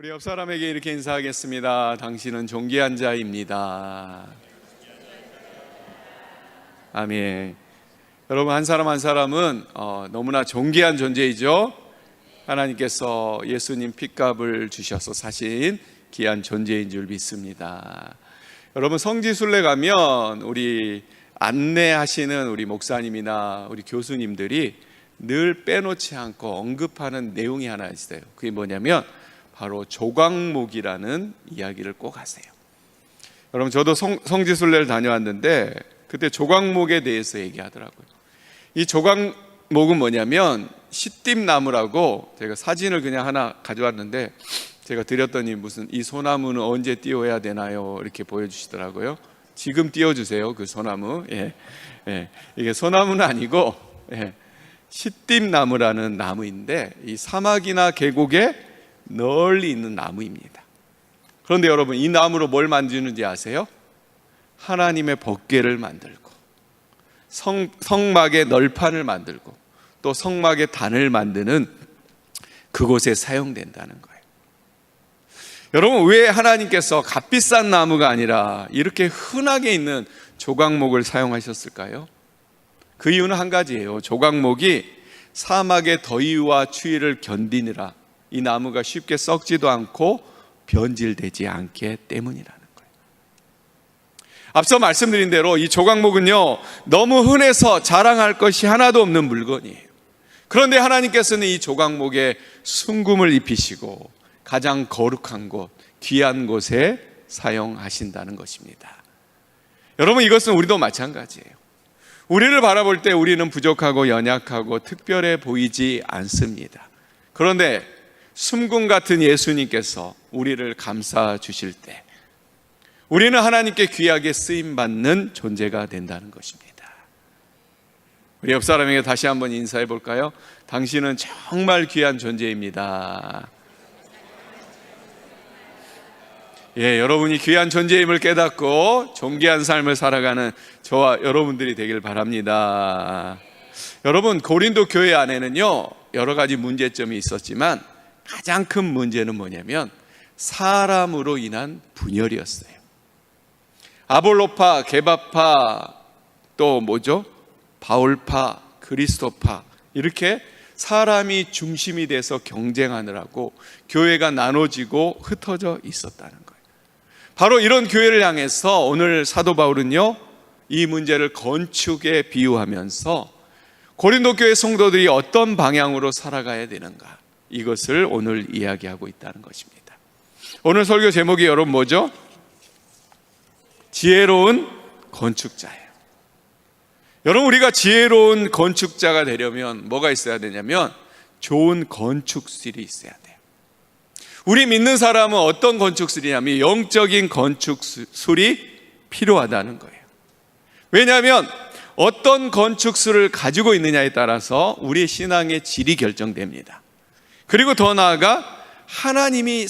우리 옆 사람에게 이렇게 인사하겠습니다. 당신은 존귀한 자입니다. 아멘. 여러분, 한 사람 한 사람은 너무나 존귀한 존재이죠. 하나님께서 예수님 핏값을 주셔서 사신 귀한 존재인 줄 믿습니다. 여러분, 성지순례 가면 우리 안내하시는 우리 목사님이나 우리 교수님들이 늘 빼놓지 않고 언급하는 내용이 하나 있어요. 그게 뭐냐면 바로 조각목이라는 이야기를 꼭 하세요. 여러분, 저도 성지순례를 다녀왔는데 그때 조각목에 대해서 얘기하더라고요. 이 조각목은 뭐냐면 시띠나무라고, 제가 사진을 그냥 하나 가져왔는데 제가 드렸더니 무슨 이 소나무는 언제 띄워야 되나요? 이렇게 보여주시더라고요. 지금 띄워주세요, 그 소나무. 이게 소나무는 아니고 시띠나무라는 나무인데 이 사막이나 계곡에 널리 있는 나무입니다. 그런데 여러분, 이 나무로 뭘 만드는지 아세요? 하나님의 법궤를 만들고 성막의 널판을 만들고 또 성막의 단을 만드는 그곳에 사용된다는 거예요. 여러분, 왜 하나님께서 값비싼 나무가 아니라 이렇게 흔하게 있는 조각목을 사용하셨을까요? 그 이유는 한 가지예요. 조각목이 사막의 더위와 추위를 견디느라 이 나무가 쉽게 썩지도 않고 변질되지 않기 때문이라는 거예요. 앞서 말씀드린 대로 이 조각목은요, 너무 흔해서 자랑할 것이 하나도 없는 물건이에요. 그런데 하나님께서는 이 조각목에 순금을 입히시고 가장 거룩한 곳, 귀한 곳에 사용하신다는 것입니다. 여러분, 이것은 우리도 마찬가지예요. 우리를 바라볼 때 우리는 부족하고 연약하고 특별해 보이지 않습니다. 그런데 순금 같은 예수님께서 우리를 감싸 주실 때 우리는 하나님께 귀하게 쓰임받는 존재가 된다는 것입니다. 우리 옆 사람에게 다시 한번 인사해 볼까요? 당신은 정말 귀한 존재입니다. 여러분이 귀한 존재임을 깨닫고 존귀한 삶을 살아가는 저와 여러분들이 되길 바랍니다. 여러분, 고린도 교회 안에는요, 여러 가지 문제점이 있었지만 가장 큰 문제는 뭐냐면 사람으로 인한 분열이었어요. 아볼로파, 게바파, 또 뭐죠? 바울파, 그리스도파, 이렇게 사람이 중심이 돼서 경쟁하느라고 교회가 나눠지고 흩어져 있었다는 거예요. 바로 이런 교회를 향해서 오늘 사도 바울은요, 이 문제를 건축에 비유하면서 고린도 교회 성도들이 어떤 방향으로 살아가야 되는가, 이것을 오늘 이야기하고 있다는 것입니다. 오늘 설교 제목이 여러분 뭐죠? 지혜로운 건축자예요. 여러분, 우리가 지혜로운 건축자가 되려면 뭐가 있어야 되냐면 좋은 건축술이 있어야 돼요. 우리 믿는 사람은 어떤 건축술이냐면 영적인 건축술이 필요하다는 거예요. 왜냐하면 어떤 건축술을 가지고 있느냐에 따라서 우리의 신앙의 질이 결정됩니다. 그리고 더 나아가 하나님이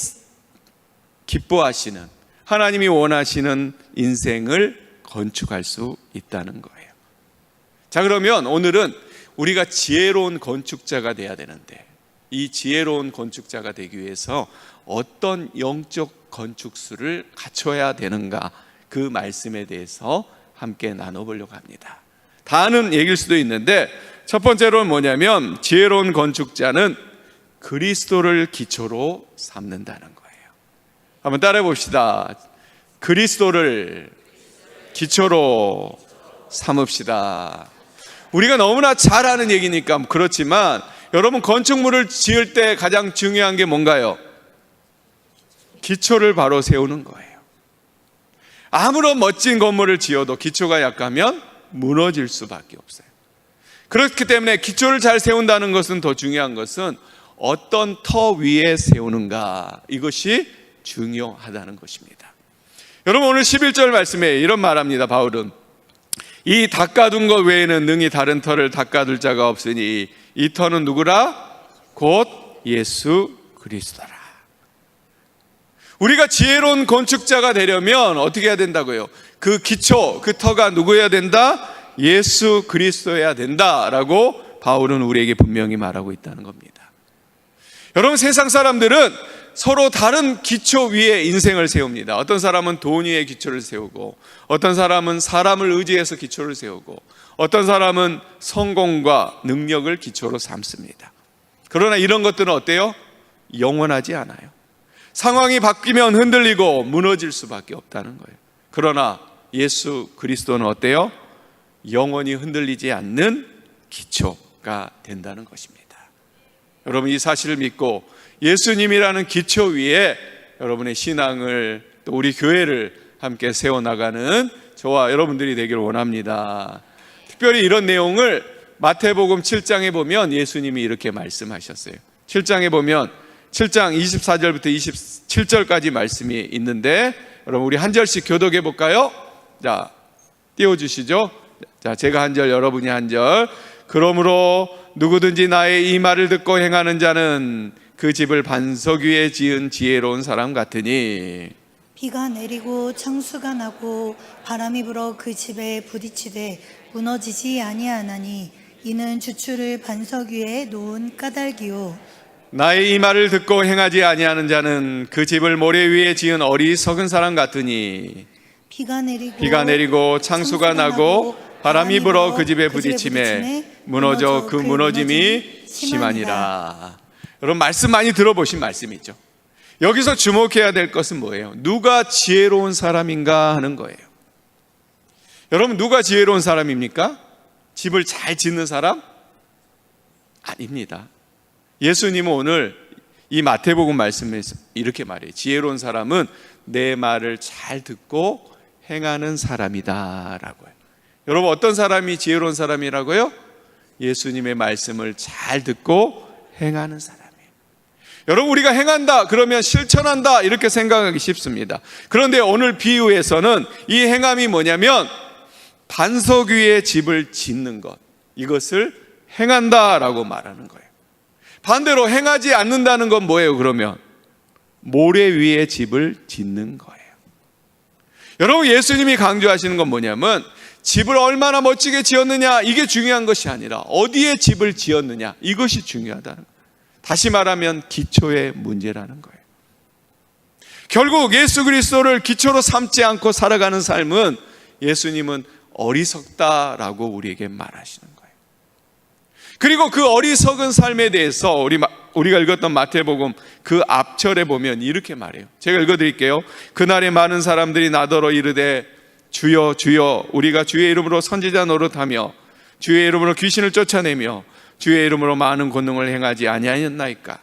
기뻐하시는, 하나님이 원하시는 인생을 건축할 수 있다는 거예요. 자, 그러면 오늘은 우리가 지혜로운 건축자가 돼야 되는데 이 지혜로운 건축자가 되기 위해서 어떤 영적 건축술을 갖춰야 되는가, 그 말씀에 대해서 함께 나눠보려고 합니다. 다 아는 얘기일 수도 있는데 첫 번째로는 뭐냐면 지혜로운 건축자는 그리스도를 기초로 삼는다는 거예요. 한번 따라해 봅시다. 그리스도를 기초로 삼읍시다. 우리가 너무나 잘 아는 얘기니까 그렇지만 여러분, 건축물을 지을 때 가장 중요한 게 뭔가요? 기초를 바로 세우는 거예요. 아무런 멋진 건물을 지어도 기초가 약하면 무너질 수밖에 없어요. 그렇기 때문에 기초를 잘 세운다는 것은, 더 중요한 것은 어떤 터 위에 세우는가, 이것이 중요하다는 것입니다. 여러분, 오늘 11절 말씀에 이런 말합니다. 바울은 이 닦아둔 것 외에는 능히 다른 터를 닦아둘 자가 없으니 이 터는 누구라? 곧 예수 그리스도라. 우리가 지혜로운 건축자가 되려면 어떻게 해야 된다고요? 그 기초, 그 터가 누구여야 된다? 예수 그리스도여야 된다라고 바울은 우리에게 분명히 말하고 있다는 겁니다. 여러분, 세상 사람들은 서로 다른 기초 위에 인생을 세웁니다. 어떤 사람은 돈 위에 기초를 세우고, 어떤 사람은 사람을 의지해서 기초를 세우고, 어떤 사람은 성공과 능력을 기초로 삼습니다. 그러나 이런 것들은 어때요? 영원하지 않아요. 상황이 바뀌면 흔들리고 무너질 수밖에 없다는 거예요. 그러나 예수 그리스도는 어때요? 영원히 흔들리지 않는 기초가 된다는 것입니다. 여러분, 이 사실을 믿고 예수님이라는 기초 위에 여러분의 신앙을, 또 우리 교회를 함께 세워나가는 저와 여러분들이 되기를 원합니다. 특별히 이런 내용을 마태복음 7장에 보면 예수님이 이렇게 말씀하셨어요. 7장에 보면 7장 24절부터 27절까지 말씀이 있는데, 여러분 우리 한 절씩 교독해 볼까요? 자, 띄워주시죠. 자, 제가 한 절, 여러분이 한 절. 그러므로 누구든지 나의 이 말을 듣고 행하는 자는 그 집을 반석 위에 지은 지혜로운 사람 같으니, 비가 내리고 창수가 나고 바람이 불어 그 집에 부딪히되 무너지지 아니하나니 이는 주추를 반석 위에 놓은 까닭이요. 나의 이 말을 듣고 행하지 아니하는 자는 그 집을 모래 위에 지은 어리석은 사람 같으니, 비가 내리고 창수가 나고 바람이 불어 그 집에 부딪히매 무너져 그 무너짐이 심하니라. 여러분, 말씀 많이 들어보신 말씀이죠. 여기서 주목해야 될 것은 뭐예요? 누가 지혜로운 사람인가 하는 거예요. 여러분, 누가 지혜로운 사람입니까? 집을 잘 짓는 사람? 아닙니다. 예수님은 오늘 이 마태복음 말씀에서 이렇게 말해요. 지혜로운 사람은 내 말을 잘 듣고 행하는 사람이다 라고요. 여러분, 어떤 사람이 지혜로운 사람이라고요? 예수님의 말씀을 잘 듣고 행하는 사람이에요. 여러분, 우리가 행한다 그러면 실천한다 이렇게 생각하기 쉽습니다. 그런데 오늘 비유에서는 이 행함이 뭐냐면 반석 위에 집을 짓는 것, 이것을 행한다라고 말하는 거예요. 반대로 행하지 않는다는 건 뭐예요? 그러면 모래 위에 집을 짓는 거예요. 여러분, 예수님이 강조하시는 건 뭐냐면 집을 얼마나 멋지게 지었느냐, 이게 중요한 것이 아니라 어디에 집을 지었느냐, 이것이 중요하다는 거예요. 다시 말하면 기초의 문제라는 거예요. 결국 예수 그리스도를 기초로 삼지 않고 살아가는 삶은 예수님은 어리석다라고 우리에게 말하시는 거예요. 그리고 그 어리석은 삶에 대해서 우리가 읽었던 마태복음 그 앞절에 보면 이렇게 말해요. 제가 읽어드릴게요. 그날에 많은 사람들이 나더러 이르되 주여 주여 우리가 주의 이름으로 선지자 노릇하며 주의 이름으로 귀신을 쫓아내며 주의 이름으로 많은 권능을 행하지 아니하였나이까.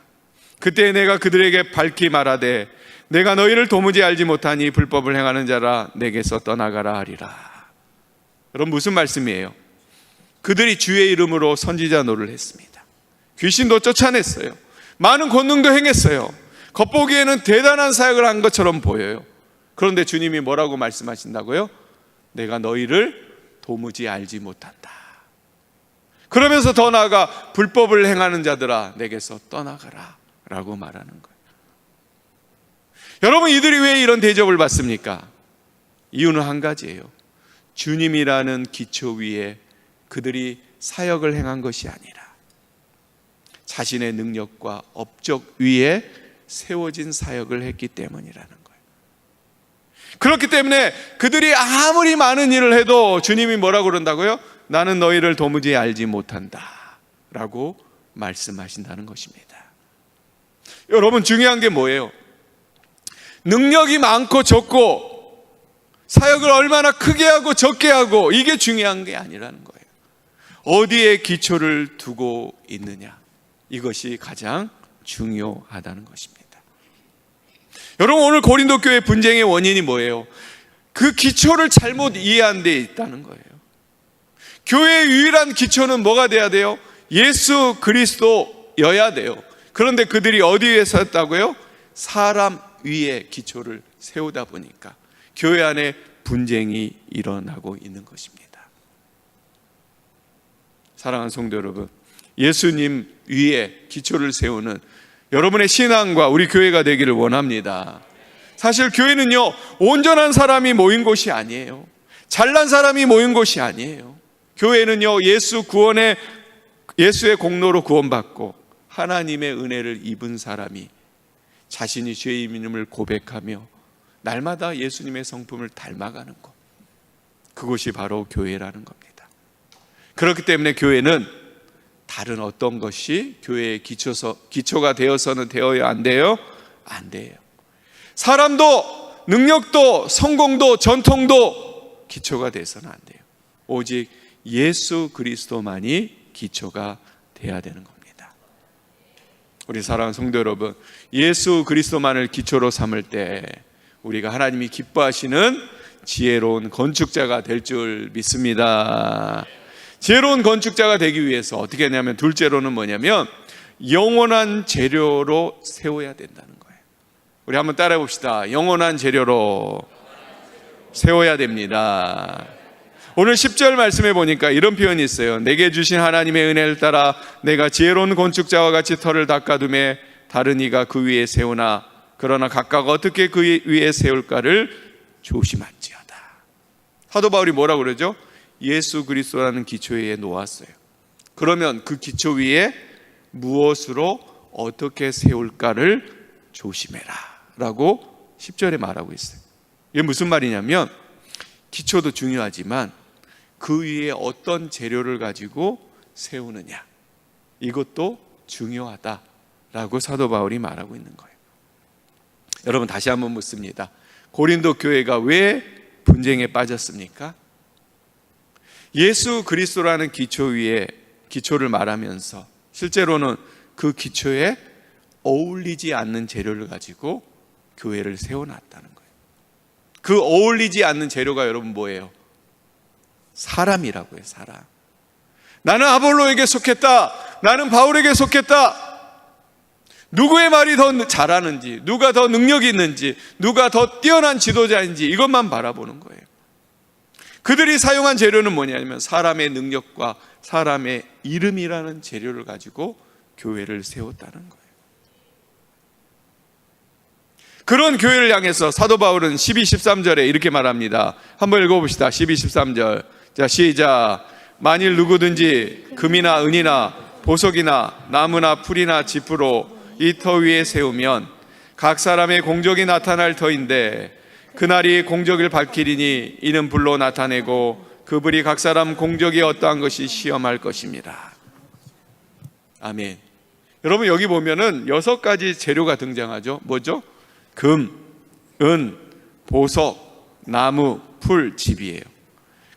그때 내가 그들에게 밝히 말하되 내가 너희를 도무지 알지 못하니 불법을 행하는 자라 내게서 떠나가라 하리라. 여러분, 무슨 말씀이에요? 그들이 주의 이름으로 선지자 노릇을 했습니다. 귀신도 쫓아냈어요. 많은 권능도 행했어요. 겉보기에는 대단한 사역을 한 것처럼 보여요. 그런데 주님이 뭐라고 말씀하신다고요? 내가 너희를 도무지 알지 못한다. 그러면서 더 나아가 불법을 행하는 자들아 내게서 떠나가라 라고 말하는 거예요. 여러분, 이들이 왜 이런 대접을 받습니까? 이유는 한 가지예요. 주님이라는 기초 위에 그들이 사역을 행한 것이 아니라 자신의 능력과 업적 위에 세워진 사역을 했기 때문이라는 거예요. 그렇기 때문에 그들이 아무리 많은 일을 해도 주님이 뭐라고 그런다고요? 나는 너희를 도무지 알지 못한다 라고 말씀하신다는 것입니다. 여러분, 중요한 게 뭐예요? 능력이 많고 적고 사역을 얼마나 크게 하고 적게 하고 이게 중요한 게 아니라는 거예요. 어디에 기초를 두고 있느냐, 이것이 가장 중요하다는 것입니다. 여러분, 오늘 고린도 교회 분쟁의 원인이 뭐예요? 그 기초를 잘못 이해한 데 있다는 거예요. 교회의 유일한 기초는 뭐가 돼야 돼요? 예수 그리스도여야 돼요. 그런데 그들이 어디 위에 섰다고요? 사람 위에 기초를 세우다 보니까 교회 안에 분쟁이 일어나고 있는 것입니다. 사랑하는 성도 여러분, 예수님 위에 기초를 세우는 여러분의 신앙과 우리 교회가 되기를 원합니다. 사실 교회는요, 온전한 사람이 모인 곳이 아니에요. 잘난 사람이 모인 곳이 아니에요. 교회는요, 예수의 공로로 구원받고 하나님의 은혜를 입은 사람이 자신이 죄인임을 고백하며 날마다 예수님의 성품을 닮아가는 곳, 그곳이 바로 교회라는 겁니다. 그렇기 때문에 교회는 다른 어떤 것이 교회의 기초가 되어서는 되어야 안 돼요? 안 돼요. 사람도 능력도 성공도 전통도 기초가 돼서는 안 돼요. 오직 예수 그리스도만이 기초가 돼야 되는 겁니다. 우리 사랑하는 성도 여러분, 예수 그리스도만을 기초로 삼을 때 우리가 하나님이 기뻐하시는 지혜로운 건축자가 될 줄 믿습니다. 지혜로운 건축자가 되기 위해서 어떻게 하냐면, 둘째로는 뭐냐면 영원한 재료로 세워야 된다는 거예요. 우리 한번 따라해 봅시다. 영원한 재료로 세워야 됩니다. 오늘 10절 말씀에 보니까 이런 표현이 있어요. 내게 주신 하나님의 은혜를 따라 내가 지혜로운 건축자와 같이 터를 닦아두매 다른 이가 그 위에 세우나 그러나 각각 어떻게 그 위에 세울까를 조심할지어다. 사도 바울이 뭐라고 그러죠? 예수 그리스도라는 기초 위에 놓았어요. 그러면 그 기초 위에 무엇으로 어떻게 세울까를 조심해라 라고 10절에 말하고 있어요. 이게 무슨 말이냐면, 기초도 중요하지만 그 위에 어떤 재료를 가지고 세우느냐, 이것도 중요하다라고 사도 바울이 말하고 있는 거예요. 여러분, 다시 한번 묻습니다. 고린도 교회가 왜 분쟁에 빠졌습니까? 예수 그리스도라는 기초 위에 기초를 말하면서 실제로는 그 기초에 어울리지 않는 재료를 가지고 교회를 세워놨다는 거예요. 그 어울리지 않는 재료가 여러분 뭐예요? 사람이라고요. 사람. 나는 아볼로에게 속했다, 나는 바울에게 속했다. 누구의 말이 더 잘하는지, 누가 더 능력이 있는지, 누가 더 뛰어난 지도자인지 이것만 바라보는 거예요. 그들이 사용한 재료는 뭐냐면 사람의 능력과 사람의 이름이라는 재료를 가지고 교회를 세웠다는 거예요. 그런 교회를 향해서 사도 바울은 12, 13절에 이렇게 말합니다. 한번 읽어봅시다. 12, 13절. 자, 시작. 만일 누구든지 금이나 은이나 보석이나 나무나 풀이나 지푸로 이 터 위에 세우면 각 사람의 공적이 나타날 터인데 그날이 공적을 밝히리니 이는 불로 나타내고 그 불이 각 사람 공적이 어떠한 것이 시험할 것입니다. 아멘. 여러분, 여기 보면은 6가지 재료가 등장하죠. 뭐죠? 금, 은, 보석, 나무, 풀, 집이에요.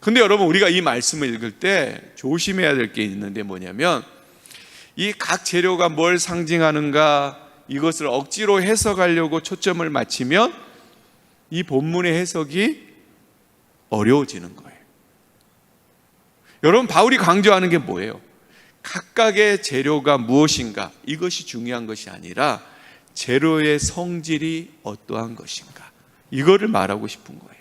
근데 여러분, 우리가 이 말씀을 읽을 때 조심해야 될 게 있는데 뭐냐면, 이 각 재료가 뭘 상징하는가, 이것을 억지로 해석하려고 초점을 맞추면 이 본문의 해석이 어려워지는 거예요. 여러분, 바울이 강조하는 게 뭐예요? 각각의 재료가 무엇인가, 이것이 중요한 것이 아니라 재료의 성질이 어떠한 것인가, 이거를 말하고 싶은 거예요.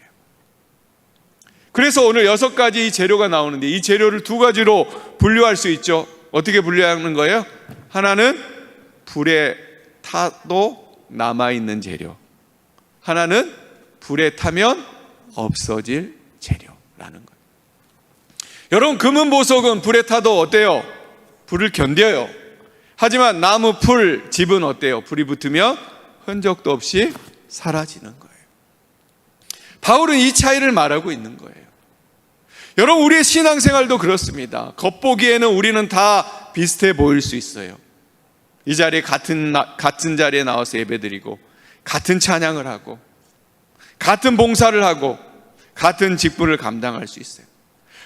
그래서 오늘 6가지 재료가 나오는데 이 재료를 2가지로 분류할 수 있죠. 어떻게 분류하는 거예요? 하나는 불에 타도 남아있는 재료, 하나는 불에 타면 없어질 재료라는 거예요. 여러분, 금은 보석은 불에 타도 어때요? 불을 견뎌요. 하지만 나무, 풀, 집은 어때요? 불이 붙으면 흔적도 없이 사라지는 거예요. 바울은 이 차이를 말하고 있는 거예요. 여러분, 우리의 신앙생활도 그렇습니다. 겉보기에는 우리는 다 비슷해 보일 수 있어요. 이 자리에 같은 자리에 나와서 예배드리고 같은 찬양을 하고 같은 봉사를 하고 같은 직분을 감당할 수 있어요.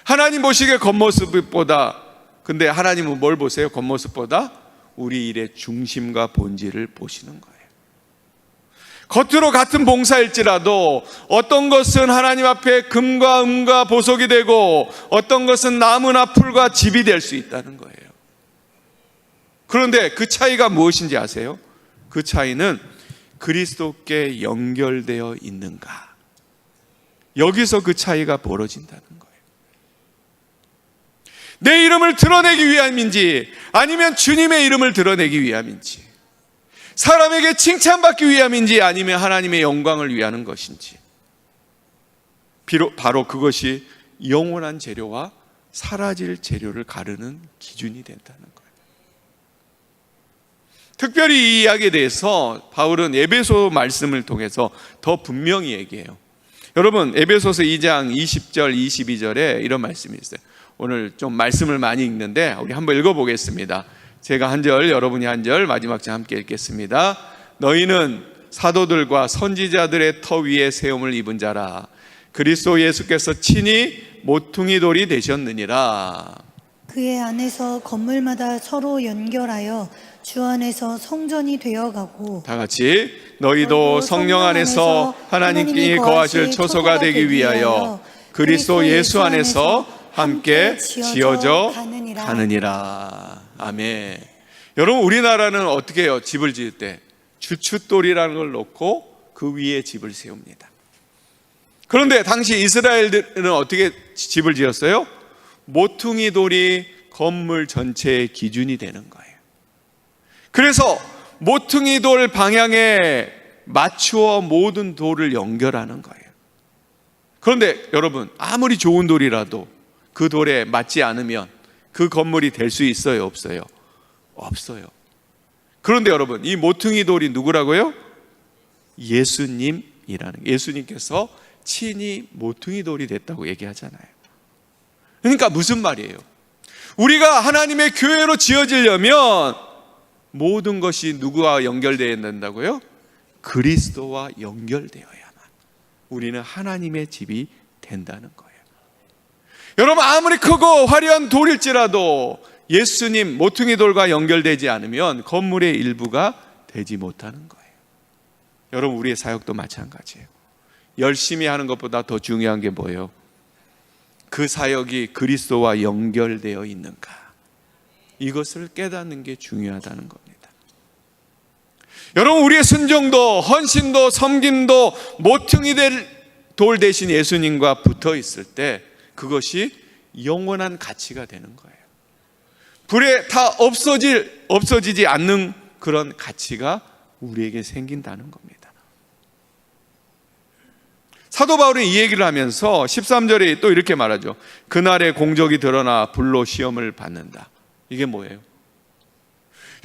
하나님 보시기에 겉모습보다, 근데 하나님은 뭘 보세요? 겉모습보다 우리 일의 중심과 본질을 보시는 거예요. 겉으로 같은 봉사일지라도 어떤 것은 하나님 앞에 금과 은과 보석이 되고 어떤 것은 나무나 풀과 집이 될 수 있다는 거예요. 그런데 그 차이가 무엇인지 아세요? 그 차이는 그리스도께 연결되어 있는가, 여기서 그 차이가 벌어진다는 거예요. 내 이름을 드러내기 위함인지 아니면 주님의 이름을 드러내기 위함인지, 사람에게 칭찬받기 위함인지 아니면 하나님의 영광을 위하는 것인지, 바로 그것이 영원한 재료와 사라질 재료를 가르는 기준이 된다는 거예요. 특별히 이 이야기에 대해서 바울은 에베소 말씀을 통해서 더 분명히 얘기해요. 여러분, 에베소서 2장 20절 22절에 이런 말씀이 있어요. 오늘 좀 말씀을 많이 읽는데 우리 한번 읽어보겠습니다. 제가 한 절, 여러분이 한 절, 마지막 절 함께 읽겠습니다. 너희는 사도들과 선지자들의 터 위에 세움을 입은 자라. 그리스도 예수께서 친히 모퉁이 돌이 되셨느니라. 그의 안에서 건물마다 서로 연결하여 주 안에서 성전이 되어가고, 다 같이 너희도 성령 안에서 하나님께 거하실 초소가 되기 위하여 그리스도 예수 안에서 함께 지어져 가느니라. 아멘. 여러분, 우리나라는 어떻게 해요? 집을 지을 때 주춧돌이라는 걸 놓고 그 위에 집을 세웁니다. 그런데 당시 이스라엘들은 어떻게 집을 지었어요? 모퉁이 돌이 건물 전체의 기준이 되는 거예요. 그래서 모퉁이 돌 방향에 맞추어 모든 돌을 연결하는 거예요. 그런데 여러분, 아무리 좋은 돌이라도 그 돌에 맞지 않으면 그 건물이 될 수 있어요, 없어요? 없어요. 그런데 여러분, 이 모퉁이 돌이 누구라고요? 예수님이라는, 예수님께서 친히 모퉁이 돌이 됐다고 얘기하잖아요. 그러니까 무슨 말이에요? 우리가 하나님의 교회로 지어지려면 모든 것이 누구와 연결되어야 된다고요? 그리스도와 연결되어야만 우리는 하나님의 집이 된다는 거예요. 여러분, 아무리 크고 화려한 돌일지라도 예수님 모퉁이 돌과 연결되지 않으면 건물의 일부가 되지 못하는 거예요. 여러분, 우리의 사역도 마찬가지예요. 열심히 하는 것보다 더 중요한 게 뭐예요? 그 사역이 그리스도와 연결되어 있는가? 이것을 깨닫는 게 중요하다는 겁니다. 여러분, 우리의 순종도 헌신도 섬김도 모퉁이 돌 대신 예수님과 붙어 있을 때 그것이 영원한 가치가 되는 거예요. 불에 다 없어지지 않는 그런 가치가 우리에게 생긴다는 겁니다. 사도 바울은 이 얘기를 하면서 13절에 또 이렇게 말하죠. 그날의 공적이 드러나 불로 시험을 받는다. 이게 뭐예요?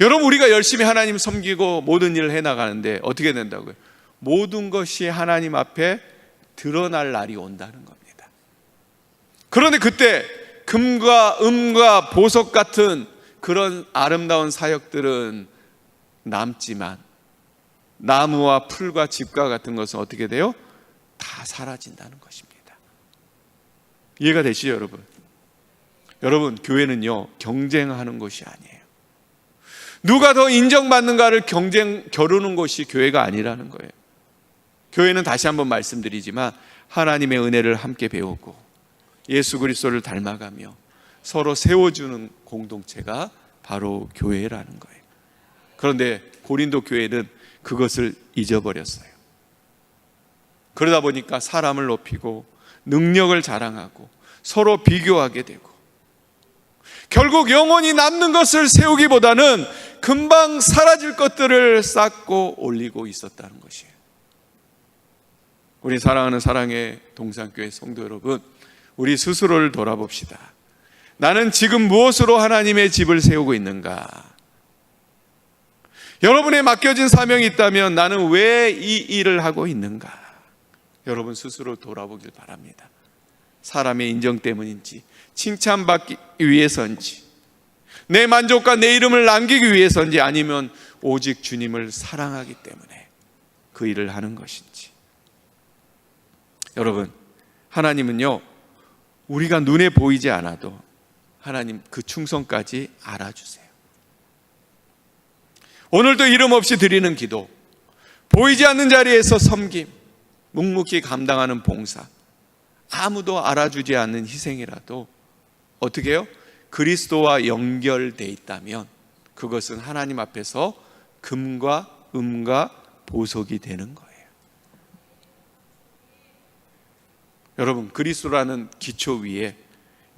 여러분, 우리가 열심히 하나님 섬기고 모든 일을 해나가는데 어떻게 된다고요? 모든 것이 하나님 앞에 드러날 날이 온다는 겁니다. 그런데 그때 금과 은과 보석 같은 그런 아름다운 사역들은 남지만 나무와 풀과 집과 같은 것은 어떻게 돼요? 다 사라진다는 것입니다. 이해가 되시죠, 여러분? 여러분, 교회는요, 경쟁하는 것이 아니에요. 누가 더 인정받는가를 겨루는 것이 교회가 아니라는 거예요. 교회는 다시 한번 말씀드리지만 하나님의 은혜를 함께 배우고 예수 그리스도를 닮아가며 서로 세워주는 공동체가 바로 교회라는 거예요. 그런데 고린도 교회는 그것을 잊어버렸어요. 그러다 보니까 사람을 높이고 능력을 자랑하고 서로 비교하게 되고 결국 영원히 남는 것을 세우기보다는 금방 사라질 것들을 쌓고 올리고 있었다는 것이에요. 우리 사랑하는 사랑의 동산교회 성도 여러분, 우리 스스로를 돌아봅시다. 나는 지금 무엇으로 하나님의 집을 세우고 있는가? 여러분의 맡겨진 사명이 있다면 나는 왜 이 일을 하고 있는가? 여러분 스스로 돌아보길 바랍니다. 사람의 인정 때문인지, 칭찬받기 위해서인지, 내 만족과 내 이름을 남기기 위해서인지, 아니면 오직 주님을 사랑하기 때문에 그 일을 하는 것인지. 여러분, 하나님은요, 우리가 눈에 보이지 않아도 하나님 그 충성까지 알아주세요. 오늘도 이름 없이 드리는 기도, 보이지 않는 자리에서 섬김, 묵묵히 감당하는 봉사, 아무도 알아주지 않는 희생이라도 어떻게 해요? 그리스도와 연결돼 있다면 그것은 하나님 앞에서 금과 은과 보석이 되는 거예요. 여러분, 그리스도라는 기초 위에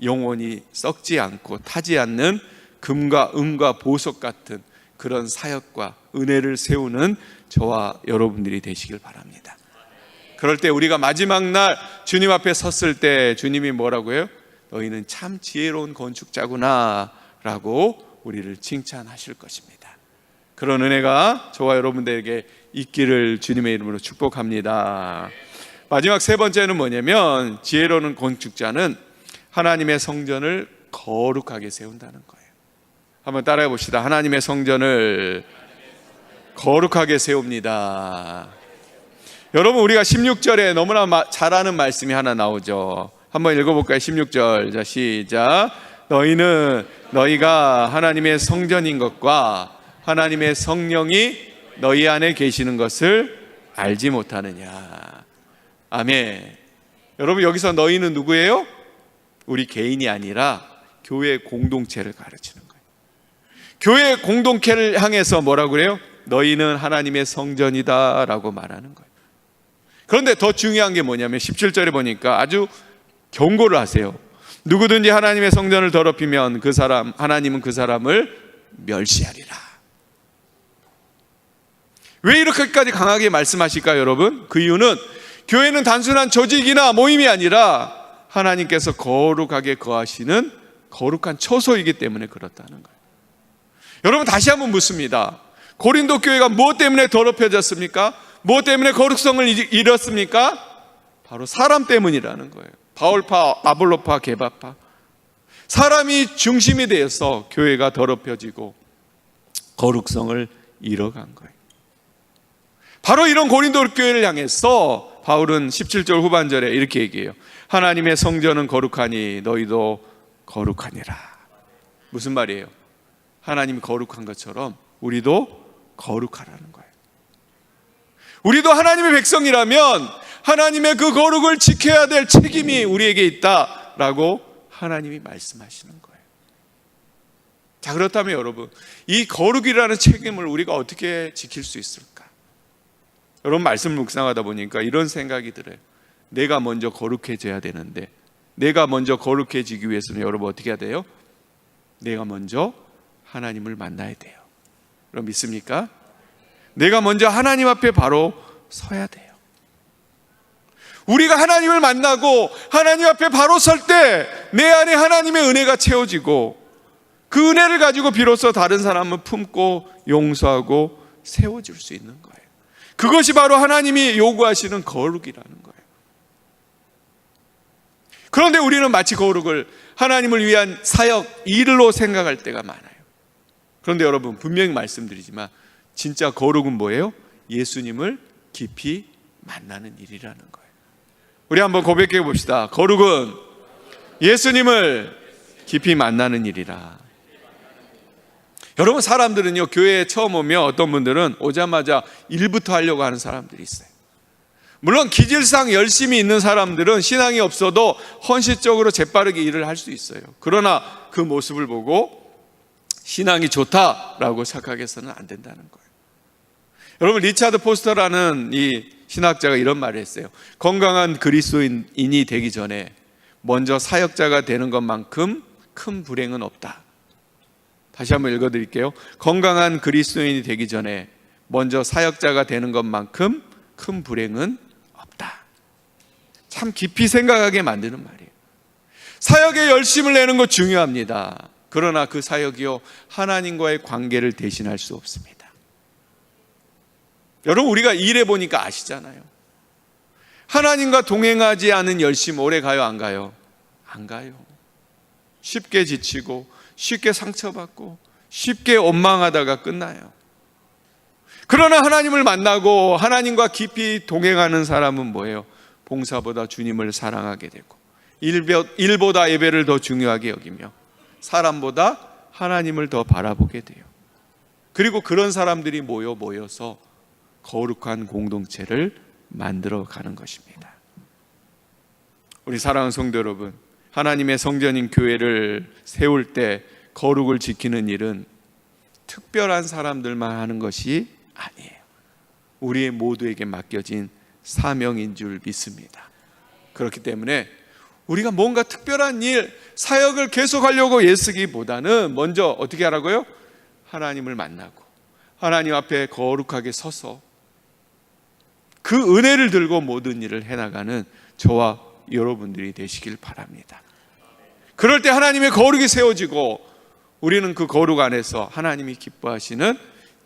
영원히 썩지 않고 타지 않는 금과 은과 보석 같은 그런 사역과 은혜를 세우는 저와 여러분들이 되시길 바랍니다. 그럴 때 우리가 마지막 날 주님 앞에 섰을 때 주님이 뭐라고 해요? 너희는 참 지혜로운 건축자구나 라고 우리를 칭찬하실 것입니다. 그런 은혜가 저와 여러분들에게 있기를 주님의 이름으로 축복합니다. 마지막 세 번째는 뭐냐면, 지혜로운 건축자는 하나님의 성전을 거룩하게 세운다는 거예요. 한번 따라해 봅시다. 하나님의 성전을 거룩하게 세웁니다. 여러분, 우리가 16절에 너무나 잘 아는 말씀이 하나 나오죠. 한번 읽어볼까요? 16절. 자, 시작. 너희는 너희가 하나님의 성전인 것과 하나님의 성령이 너희 안에 계시는 것을 알지 못하느냐. 아멘. 여러분, 여기서 너희는 누구예요? 우리 개인이 아니라 교회 공동체를 가르치는 거예요. 교회 공동체를 향해서 뭐라고 그래요? 너희는 하나님의 성전이다 라고 말하는 거예요. 그런데 더 중요한 게 뭐냐면 17절에 보니까 아주 경고를 하세요. 누구든지 하나님의 성전을 더럽히면 하나님은 그 사람을 멸시하리라. 왜 이렇게까지 강하게 말씀하실까요, 여러분? 그 이유는 교회는 단순한 조직이나 모임이 아니라 하나님께서 거룩하게 거하시는 거룩한 처소이기 때문에 그렇다는 거예요. 여러분, 다시 한번 묻습니다. 고린도 교회가 무엇 때문에 더럽혀졌습니까? 무엇 때문에 거룩성을 잃었습니까? 바로 사람 때문이라는 거예요. 바울파, 아볼로파, 게바파. 사람이 중심이 되어서 교회가 더럽혀지고 거룩성을 잃어간 거예요. 바로 이런 고린도 교회를 향해서 바울은 17절 후반절에 이렇게 얘기해요. 하나님의 성전은 거룩하니 너희도 거룩하니라. 무슨 말이에요? 하나님이 거룩한 것처럼 우리도 거룩하라는 거예요. 우리도 하나님의 백성이라면 하나님의 그 거룩을 지켜야 될 책임이 우리에게 있다라고 하나님이 말씀하시는 거예요. 자, 그렇다면 여러분, 이 거룩이라는 책임을 우리가 어떻게 지킬 수 있을까? 여러분, 말씀을 묵상하다 보니까 이런 생각이 들어요. 내가 먼저 거룩해져야 되는데, 내가 먼저 거룩해지기 위해서는 여러분 어떻게 해야 돼요? 내가 먼저 하나님을 만나야 돼요. 여러분 믿습니까? 내가 먼저 하나님 앞에 바로 서야 돼요. 우리가 하나님을 만나고 하나님 앞에 바로 설 때 내 안에 하나님의 은혜가 채워지고, 그 은혜를 가지고 비로소 다른 사람을 품고 용서하고 세워줄 수 있는 거예요. 그것이 바로 하나님이 요구하시는 거룩이라는 거예요. 그런데 우리는 마치 거룩을 하나님을 위한 사역, 일로 생각할 때가 많아요. 그런데 여러분, 분명히 말씀드리지만 진짜 거룩은 뭐예요? 예수님을 깊이 만나는 일이라는 거예요. 우리 한번 고백해 봅시다. 거룩은 예수님을 깊이 만나는 일이라. 여러분, 사람들은요, 교회에 처음 오면 어떤 분들은 오자마자 일부터 하려고 하는 사람들이 있어요. 물론 기질상 열심히 있는 사람들은 신앙이 없어도 헌신적으로 재빠르게 일을 할 수 있어요. 그러나 그 모습을 보고 신앙이 좋다라고 착각해서는 안 된다는 거예요. 여러분, 리차드 포스터라는 이 신학자가 이런 말을 했어요. 건강한 그리스도인이 되기 전에 먼저 사역자가 되는 것만큼 큰 불행은 없다. 다시 한번 읽어드릴게요. 건강한 그리스도인이 되기 전에 먼저 사역자가 되는 것만큼 큰 불행은 없다. 참 깊이 생각하게 만드는 말이에요. 사역에 열심을 내는 것 중요합니다. 그러나 그 사역이요, 하나님과의 관계를 대신할 수 없습니다. 여러분, 우리가 일해 보니까 아시잖아요. 하나님과 동행하지 않은 열심 오래 가요, 안 가요? 안 가요. 쉽게 지치고 쉽게 상처받고 쉽게 원망하다가 끝나요. 그러나 하나님을 만나고 하나님과 깊이 동행하는 사람은 뭐예요? 봉사보다 주님을 사랑하게 되고 일보다 예배를 더 중요하게 여기며 사람보다 하나님을 더 바라보게 돼요. 그리고 그런 사람들이 모여서 거룩한 공동체를 만들어가는 것입니다. 우리 사랑하는 성도 여러분, 하나님의 성전인 교회를 세울 때 거룩을 지키는 일은 특별한 사람들만 하는 것이 아니에요. 우리 모두에게 맡겨진 사명인 줄 믿습니다. 그렇기 때문에 우리가 뭔가 특별한 일, 사역을 계속하려고 애쓰기보다는 먼저 어떻게 하라고요? 하나님을 만나고 하나님 앞에 거룩하게 서서 그 은혜를 들고 모든 일을 해나가는 저와 여러분들이 되시길 바랍니다. 그럴 때 하나님의 거룩이 세워지고 우리는 그 거룩 안에서 하나님이 기뻐하시는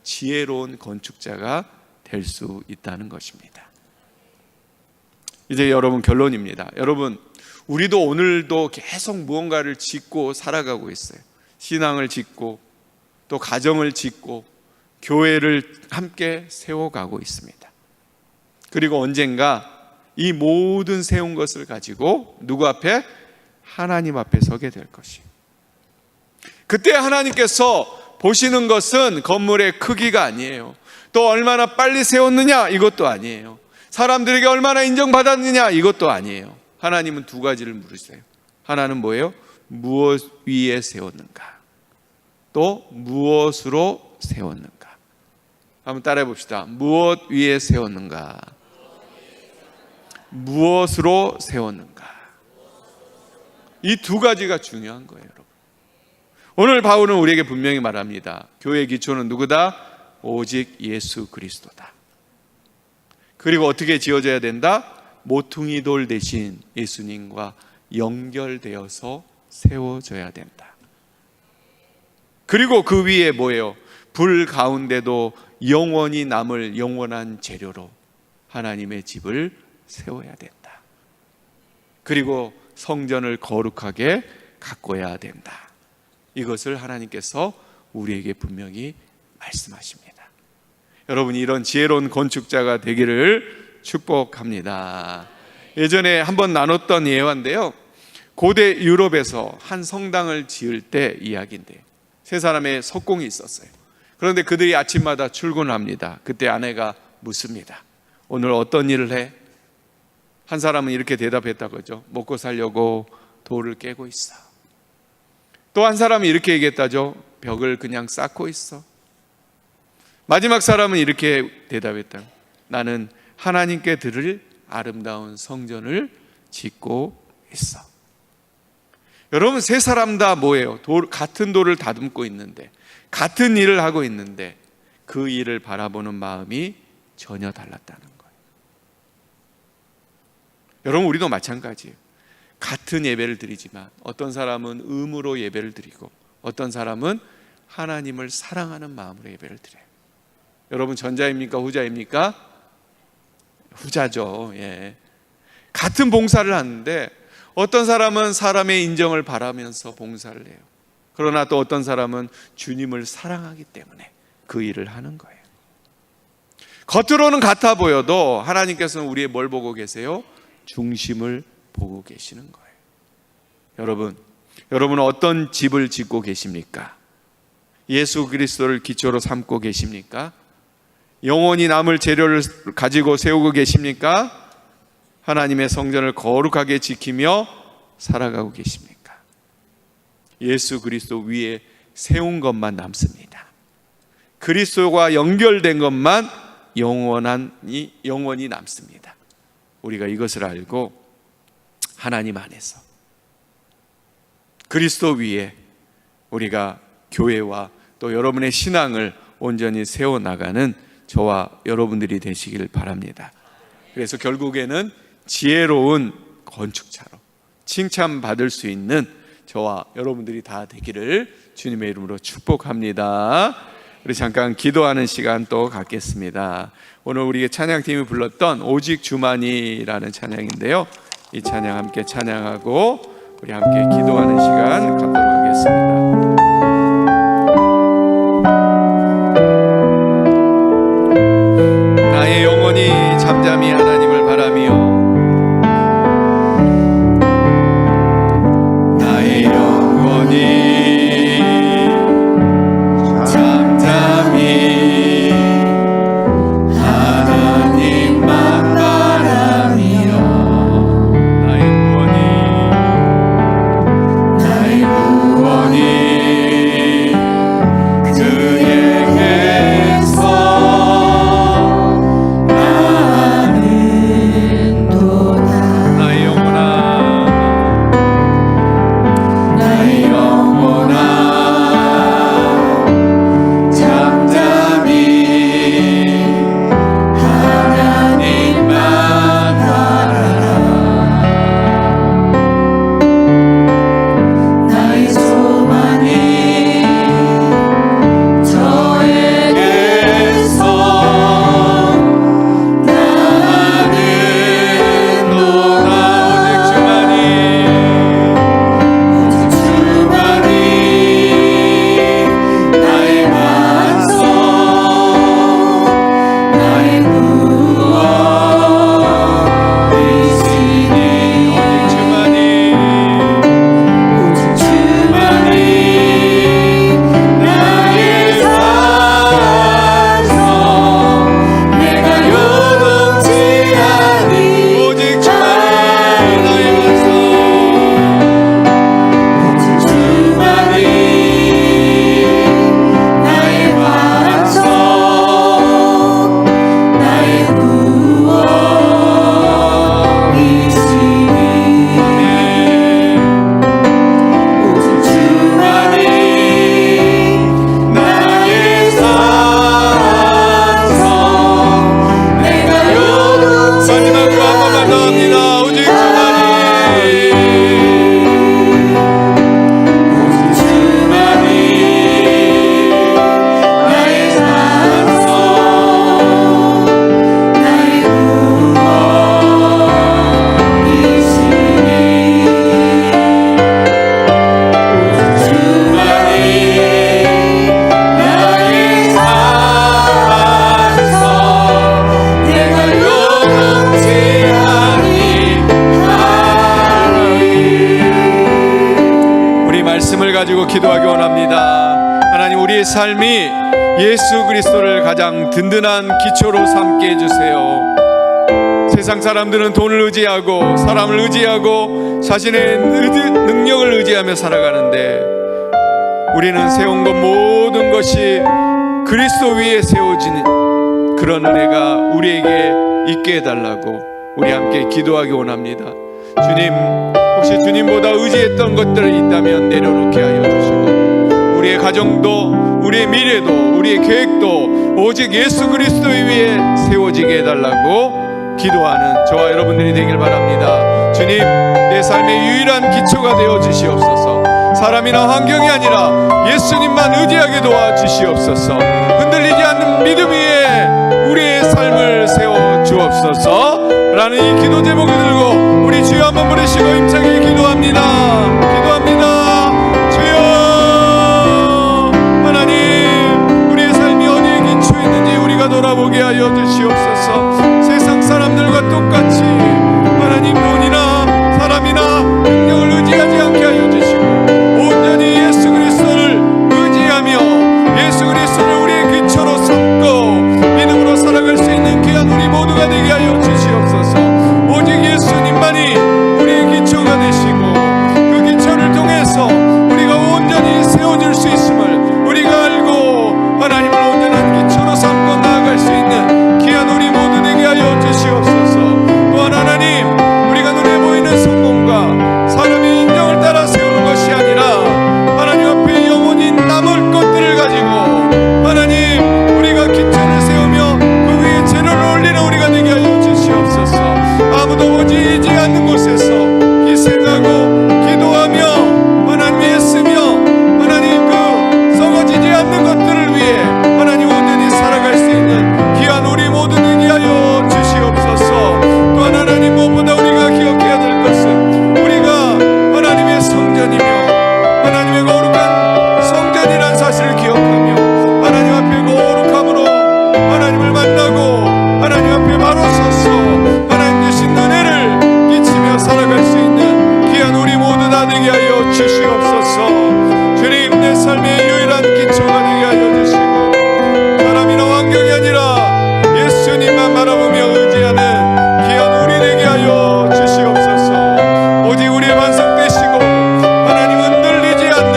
지혜로운 건축자가 될 수 있다는 것입니다. 이제 여러분 결론입니다. 여러분, 우리도 오늘도 계속 무언가를 짓고 살아가고 있어요. 신앙을 짓고 또 가정을 짓고 교회를 함께 세워가고 있습니다. 그리고 언젠가 이 모든 세운 것을 가지고 누구 앞에? 하나님 앞에 서게 될 것이에요. 그때 하나님께서 보시는 것은 건물의 크기가 아니에요. 또 얼마나 빨리 세웠느냐 이것도 아니에요. 사람들에게 얼마나 인정받았느냐 이것도 아니에요. 하나님은 두 가지를 물으세요. 하나는 뭐예요? 무엇 위에 세웠는가? 또 무엇으로 세웠는가? 한번 따라해 봅시다. 무엇 위에 세웠는가? 무엇으로 세웠는가? 이 두 가지가 중요한 거예요, 여러분. 오늘 바울은 우리에게 분명히 말합니다. 교회의 기초는 누구다? 오직 예수 그리스도다. 그리고 어떻게 지어져야 된다? 모퉁이 돌 대신 예수님과 연결되어서 세워져야 된다. 그리고 그 위에 뭐예요? 불 가운데도 영원히 남을 영원한 재료로 하나님의 집을 세워야 된다. 그리고 성전을 거룩하게 가꿔야 된다. 이것을 하나님께서 우리에게 분명히 말씀하십니다. 여러분, 이런 지혜로운 건축자가 되기를 축복합니다. 예전에 한번 나눴던 예화인데요, 고대 유럽에서 한 성당을 지을 때 이야기인데, 세 사람의 석공이 있었어요. 그런데 그들이 아침마다 출근합니다. 그때 아내가 묻습니다. 오늘 어떤 일을 해? 한 사람은 이렇게 대답했다고 하죠. 먹고 살려고 돌을 깨고 있어. 또 한 사람은 이렇게 얘기했다죠. 벽을 그냥 쌓고 있어. 마지막 사람은 이렇게 대답했다. 나는 하나님께 드릴 아름다운 성전을 짓고 있어. 여러분, 세 사람 다 뭐예요? 같은 돌을 다듬고 있는데, 같은 일을 하고 있는데 그 일을 바라보는 마음이 전혀 달랐다는 거예요. 여러분, 우리도 마찬가지예요. 같은 예배를 드리지만 어떤 사람은 의무로 예배를 드리고 어떤 사람은 하나님을 사랑하는 마음으로 예배를 드려요. 여러분, 전자입니까? 후자입니까? 후자죠. 예. 같은 봉사를 하는데 어떤 사람은 사람의 인정을 바라면서 봉사를 해요. 그러나 또 어떤 사람은 주님을 사랑하기 때문에 그 일을 하는 거예요. 겉으로는 같아 보여도 하나님께서는 우리의 뭘 보고 계세요? 중심을 보고 계시는 거예요. 여러분은 어떤 집을 짓고 계십니까? 예수 그리스도를 기초로 삼고 계십니까? 영원히 남을 재료를 가지고 세우고 계십니까? 하나님의 성전을 거룩하게 지키며 살아가고 계십니까? 예수 그리스도 위에 세운 것만 남습니다. 그리스도와 연결된 것만 영원히 남습니다. 우리가 이것을 알고 하나님 안에서 그리스도 위에 우리가 교회와 또 여러분의 신앙을 온전히 세워나가는 저와 여러분들이 되시길 바랍니다. 그래서 결국에는 지혜로운 건축자로 칭찬받을 수 있는 저와 여러분들이 다 되기를 주님의 이름으로 축복합니다. 우리 잠깐 기도하는 시간 또 갖겠습니다. 오늘 우리 찬양팀이 불렀던 오직 주만이라는 찬양인데요, 이 찬양 함께 찬양하고 우리 함께 기도하는 시간 갖도록 하겠습니다. 나의 영혼이 잠잠히 하나님을 바라며 나의 영혼이 잠잠히 하나님만 바라며 나의 구원이 그에게서 나는 가지고 기도하기 원합니다. 하나님, 우리의 삶이 예수 그리스도를 가장 든든한 기초로 삼게 해주세요. 세상 사람들은 돈을 의지하고 사람을 의지하고 자신의 능력을 의지하며 살아가는데, 우리는 세운 것 모든 것이 그리스도 위에 세워지는 그런 은혜가 우리에게 있게 해달라고 우리 함께 기도하기 원합니다. 주님, 혹시 주님보다 의지했던 것들이 있다면 내려놓게 하여 주시고, 우리의 가정도 우리의 미래도 우리의 계획도 오직 예수 그리스도 위에 세워지게 해달라고 기도하는 저와 여러분들이 되길 바랍니다. 주님, 내 삶의 유일한 기초가 되어 주시옵소서. 사람이나 환경이 아니라 예수님만 의지하게 도와 주시옵소서. 흔들리지 않는 믿음 위에 우리의 삶을 세워 주옵소서 라는 이 기도 제목을 들고 우리 주여 한번 부르시고 힘차게 기도합니다. 기도합니다. 주여, 하나님, 우리의 삶이 어디에 기초에 있는지 우리가 돌아보게 하여 주시옵소서. 세상 사람들과 똑같이 하나님, 돈이나 사람이나 능력을 의지하지 않게 하여 주시고 온전히 예수 그리스도를 의지하며 예수 그리스도를 우리의 기초로 삼고 믿음으로 살아갈 수 있는 귀한 우리 모두가 되게 하여 주시옵소서. 오직 예수님만이 우리의 기초가 되시고 그 기초를 통해서 우리가 온전히 세워질 수 있음을 우리가 알고 하나님을 온전한 기초로 삼고 나아갈 수 있는 귀한 우리 모두 되게 하여 주시옵소서. 또한 하나님, 우리가 눈에 보이는 성공과 사람의 인정을 따라 세우는 것이 아니라 하나님 앞에 영원히 남을 것들을 가지고 하나님, 우리가 기초를 세우며 그 위에 재료를 올리는 우리가 되게 하여 주시옵소서. 아무도 오지 않는 곳에서 희생하고 기도하며 하나님 애쓰며 하나님 그 썩어지지 않는 것들을 위해 하나님 온전히 살아갈 수 있는 귀한 우리 모두 되게 하여 주시옵소서. 또한 하나님, 무엇보다 우리가 기억해야 될 것은 우리가 하나님의 성전이며 하나님의 거룩한 성전이라는 사실을 기억하며 하나님 앞에 거룩함으로 하나님을 만나고 하나님 앞에 바로 서서 하나님 주신 은혜를 끼치며 살아갈 수 있는 귀한 우리 모두 다 되게 하여 주시옵소서. 주님, 내 삶의 유일한 기초가 되게 하여 주시고 사람이나 환경이 아니라 예수님만 바라보며 의지하는 귀한 우리 되게 하여 주시옵소서. 오직 우리의 반석 되시고 하나님 흔들리지 않는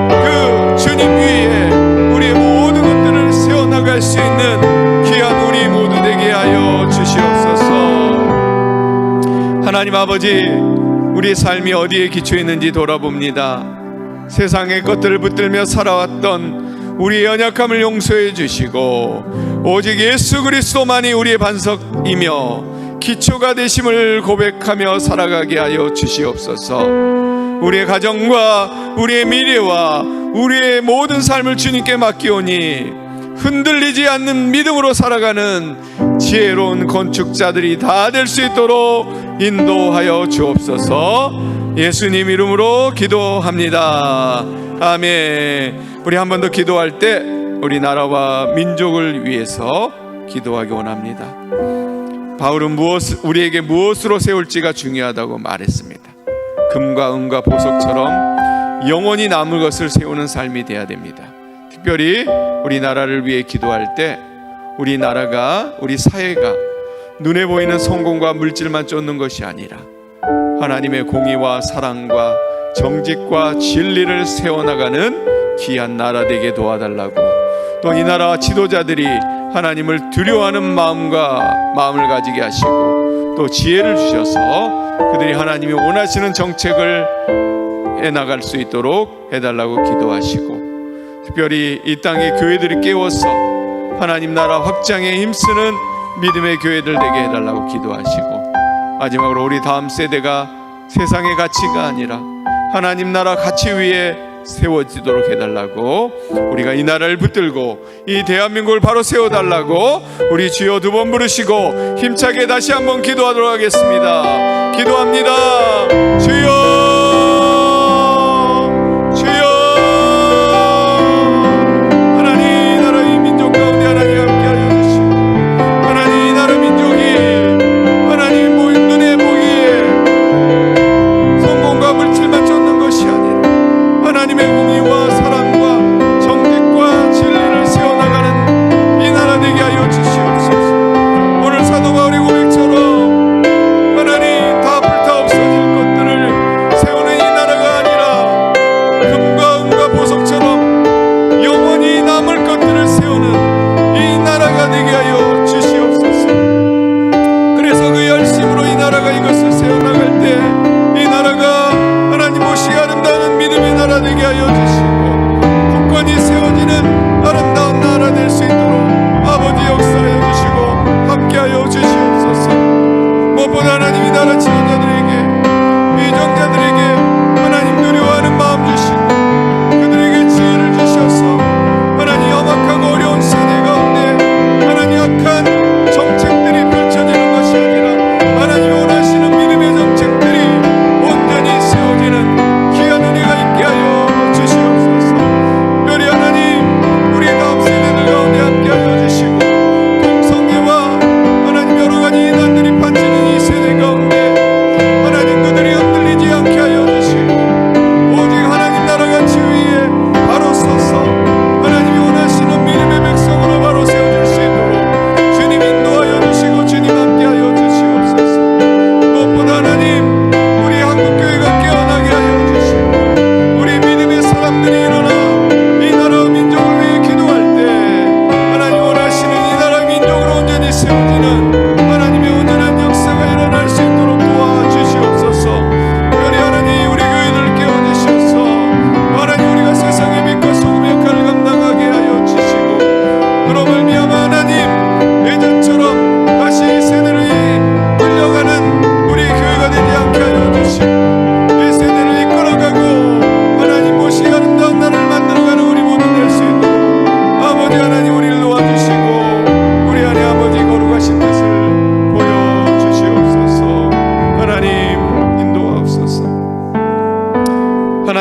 그 주님 위에 우리의 모든 것들을 세워나갈 수 있는 귀한 우리 모두 되게 하여 주시옵소서. 하나님 아버지, 우리의 삶이 어디에 기초해 있는지 돌아봅니다. 세상의 것들을 붙들며 살아왔던 우리의 연약함을 용서해 주시고 오직 예수 그리스도만이 우리의 반석이며 기초가 되심을 고백하며 살아가게 하여 주시옵소서. 우리의 가정과 우리의 미래와 우리의 모든 삶을 주님께 맡기오니 흔들리지 않는 믿음으로 살아가는 지혜로운 건축자들이 다 될 수 있도록 인도하여 주옵소서. 예수님 이름으로 기도합니다. 아멘. 우리 한 번 더 기도할 때 우리 나라와 민족을 위해서 기도하기 원합니다. 바울은 우리에게 무엇으로 세울지가 중요하다고 말했습니다. 금과 은과 보석처럼 영원히 남을 것을 세우는 삶이 되어야 됩니다. 특별히 우리나라를 위해 기도할 때 우리 나라가, 우리 사회가 눈에 보이는 성공과 물질만 쫓는 것이 아니라 하나님의 공의와 사랑과 정직과 진리를 세워나가는 귀한 나라 되게 도와달라고, 또 이 나라 지도자들이 하나님을 두려워하는 마음을 가지게 하시고 또 지혜를 주셔서 그들이 하나님이 원하시는 정책을 해나갈 수 있도록 해달라고 기도하시고, 특별히 이 땅의 교회들이 깨워서 하나님 나라 확장에 힘쓰는 믿음의 교회들 되게 해달라고 기도하시고, 마지막으로 우리 다음 세대가 세상의 가치가 아니라 하나님 나라 가치 위에 세워지도록 해달라고, 우리가 이 나라를 붙들고 이 대한민국을 바로 세워달라고 우리 주여 두 번 부르시고 힘차게 다시 한번 기도하도록 하겠습니다. 기도합니다. 주여, 주여. 하나님 나라 이 민족 가운데 하나님 함께하여 주시고, 하나님 이 나라 민족이 하나님 눈에 보기에 성공과 물질만 쫓는 것이 아니라 하나님의 공의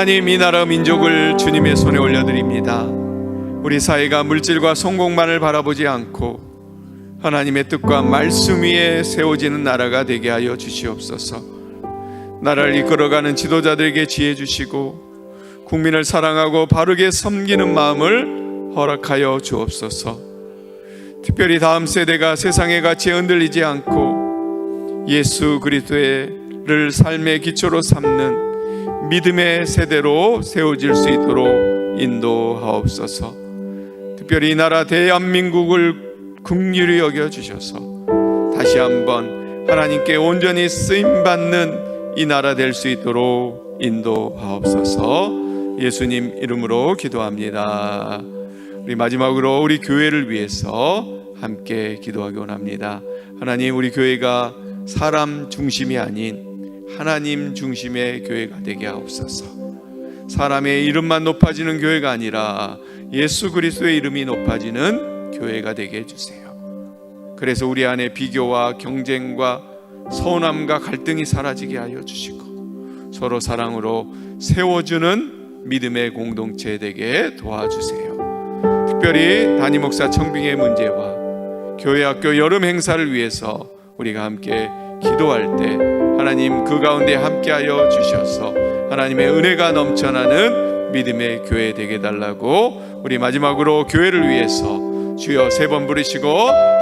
하나님, 이 나라 민족을 주님의 손에 올려드립니다. 우리 사회가 물질과 성공만을 바라보지 않고 하나님의 뜻과 말씀 위에 세워지는 나라가 되게 하여 주시옵소서. 나라를 이끌어가는 지도자들에게 지혜 주시고 국민을 사랑하고 바르게 섬기는 마음을 허락하여 주옵소서. 특별히 다음 세대가 세상의 가치에 흔들리지 않고 예수 그리스도를 삶의 기초로 삼는 믿음의 세대로 세워질 수 있도록 인도하옵소서. 특별히 이 나라 대한민국을 긍휼히 여겨주셔서 다시 한번 하나님께 온전히 쓰임받는 이 나라 될 수 있도록 인도하옵소서. 예수님 이름으로 기도합니다. 우리 마지막으로 우리 교회를 위해서 함께 기도하기 원합니다. 하나님, 우리 교회가 사람 중심이 아닌 하나님 중심의 교회가 되게 하옵소서. 사람의 이름만 높아지는 교회가 아니라 예수 그리스도의 이름이 높아지는 교회가 되게 해주세요. 그래서 우리 안에 비교와 경쟁과 서운함과 갈등이 사라지게 하여 주시고 서로 사랑으로 세워주는 믿음의 공동체 되게 도와주세요. 특별히 담임 목사 청빙의 문제와 교회 학교 여름 행사를 위해서 우리가 함께 기도할 때 하나님 그 가운데 함께하여 주셔서 하나님의 은혜가 넘쳐나는 믿음의 교회 되게 달라고 우리 마지막으로 교회를 위해서 주여 3번 부르시고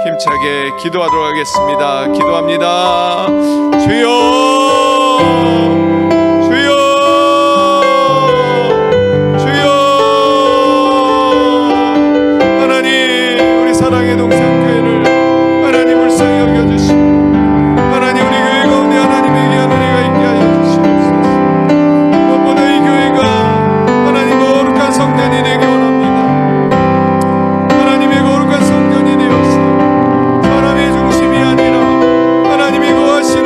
힘차게 기도하도록 하겠습니다. 기도합니다. 주여, 주여, 주여. 하나님, 우리 사랑의 동산교회를 하나님 불쌍히 여겨주시고 하나님, 우리 교회 가운데 하나님의 귀한 은혜가 있게 하여 주시옵소서. 무엇보다 이 교회가 하나님 거룩한 성전이 되기 원합니다. 하나님의 거룩한 성전이 되어서 사람의 중심이 아니라 하나님이 거하시는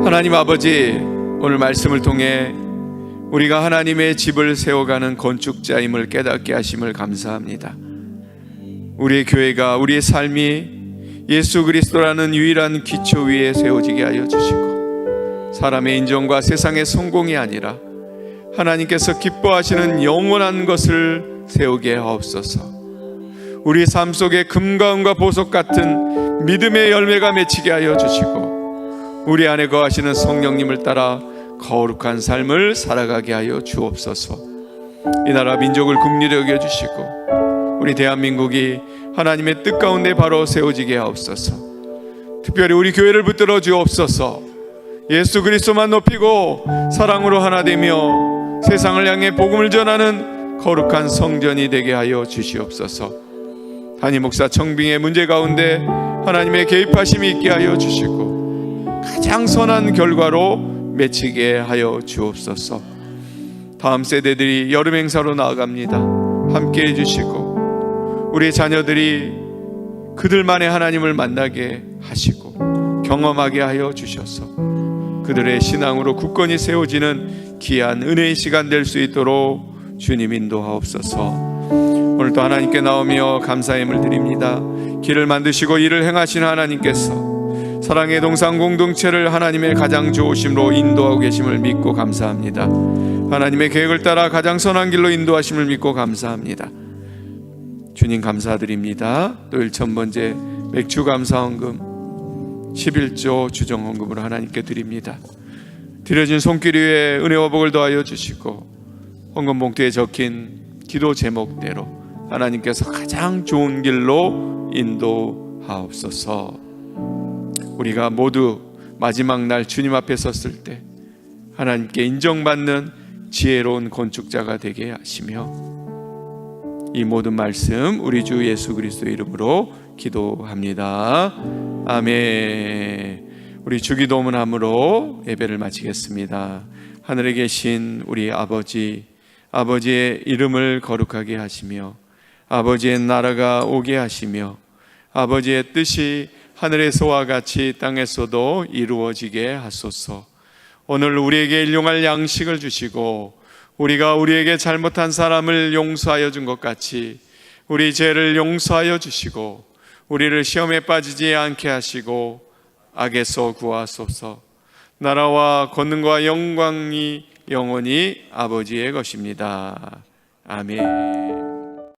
하나님 아버지, 오늘 말씀을 통해 우리가 하나님의 집을 세워가는 건축자임을 깨닫게 하심을 감사합니다. 우리의 교회가, 우리의 삶이 예수 그리스도라는 유일한 기초 위에 세워지게 하여 주시고, 사람의 인정과 세상의 성공이 아니라 하나님께서 기뻐하시는 영원한 것을 세우게 하옵소서. 우리 삶 속에 금과 은과 보석 같은 믿음의 열매가 맺히게 하여 주시고, 우리 안에 거하시는 성령님을 따라 거룩한 삶을 살아가게 하여 주옵소서. 이 나라 민족을 긍휼히 여겨주시고, 우리 대한민국이 하나님의 뜻 가운데 바로 세워지게 하옵소서. 특별히 우리 교회를 붙들어 주옵소서. 예수 그리스도만 높이고 사랑으로 하나 되며 세상을 향해 복음을 전하는 거룩한 성전이 되게 하여 주시옵소서. 담임 목사 청빙의 문제 가운데 하나님의 개입하심이 있게 하여 주시고, 가장 선한 결과로 맺히게 하여 주옵소서. 다음 세대들이 여름 행사로 나아갑니다. 함께 해주시고, 우리 자녀들이 그들만의 하나님을 만나게 하시고 경험하게 하여 주셔서 그들의 신앙으로 굳건히 세워지는 귀한 은혜의 시간 될 수 있도록 주님 인도하옵소서. 오늘도 하나님께 나오며 감사의 힘을 드립니다. 길을 만드시고 일을 행하신 하나님께서 사랑의 동상 공동체를 하나님의 가장 좋으심으로 인도하고 계심을 믿고 감사합니다. 하나님의 계획을 따라 가장 선한 길로 인도하심을 믿고 감사합니다. 주님 감사드립니다. 또 1000번째 맥주 감사헌금 11조 주정헌금으로 하나님께 드립니다. 드려진 손길 위에 은혜와 복을 더하여 주시고, 헌금 봉투에 적힌 기도 제목대로 하나님께서 가장 좋은 길로 인도하옵소서. 우리가 모두 마지막 날 주님 앞에 섰을 때 하나님께 인정받는 지혜로운 건축자가 되게 하시며, 이 모든 말씀 우리 주 예수 그리스도의 이름으로 기도합니다. 아멘. 우리 주기도문 함으로 예배를 마치겠습니다. 하늘에 계신 우리 아버지, 아버지의 이름을 거룩하게 하시며 아버지의 나라가 오게 하시며 아버지의 뜻이 하늘에서와 같이 땅에서도 이루어지게 하소서. 오늘 우리에게 일용할 양식을 주시고, 우리가 우리에게 잘못한 사람을 용서하여 준 것 같이 우리 죄를 용서하여 주시고, 우리를 시험에 빠지지 않게 하시고 악에서 구하소서. 나라와 권능과 영광이 영원히 아버지의 것입니다. 아멘.